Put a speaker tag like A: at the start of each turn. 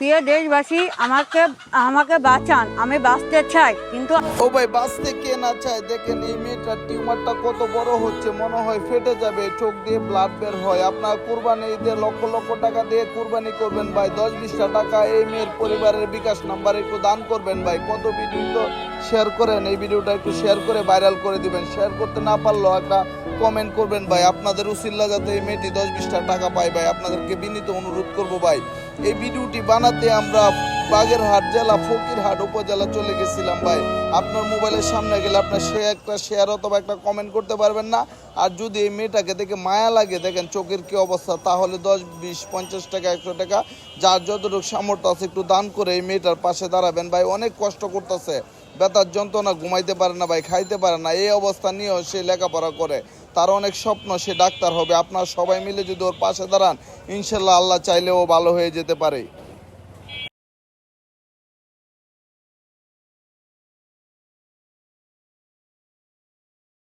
A: প্রিয় দেশবাসী, আমাকে আমাকে বাঁচান, আমি বাঁচতে চাই কিন্তু
B: ও ভাই বাঁচতে কে না চায়? দেখেন এই মেয়েটার টিউমারটা কত বড় হচ্ছে, মনে হয় ফেটে যাবে, চোখ দিয়ে ব্লাড বের হয়। আপনার কুরবানি ঈদে লক্ষ লক্ষ টাকা দিয়ে কুরবানি করবেন ভাই, 10-20টা টাকা এই মেয়ের পরিবারের বিকাশ নাম্বারে একটু দান করবেন ভাই। কত ভিডিও তো শেয়ার করেন, এই ভিডিওটা একটু শেয়ার করে ভাইরাল করে দিবেন। শেয়ার করতে না পারলেও একটা কমেন্ট করবেন ভাই, আপনাদের উসিল্লা যাতে এই মেয়েটি 10-20টা টাকা পায় ভাই, আপনাদেরকে বিনীত অনুরোধ করবো ভাই। এই ভিডিওটি বানাতে আমরা বাগেরহাট জেলা ফকিরহাট উপজেলা চলে গেছিলাম ভাই। আপনার মোবাইলের সামনে গেলে আপনার সে একটা শেয়ার অথবা একটা কমেন্ট করতে পারবেন না। আর যদি এই মেয়েটাকে দেখে মায়া লাগে, দেখেন চোখের কি অবস্থা, তাহলে 10, 20, 50 টাকা, 100 টাকা যার যতটুকু সামর্থ্য আছে একটু দান করে এই মেয়েটার পাশে দাঁড়াবেন ভাই। অনেক কষ্ট করতেছে, ব্যথার যন্ত্রণা, ঘুমাইতে পারে না ভাই, খাইতে পারে না, এই অবস্থা নিয়েও সে লেখাপড়া করে। তার অনেক স্বপ্ন সে ডাক্তার হবে। আপনারা সবাই মিলে যদি ওর পাশে দাঁড়ান, ইনশাল্লাহ আল্লাহ চাইলে ও ভালো হয়ে যেতে পারে।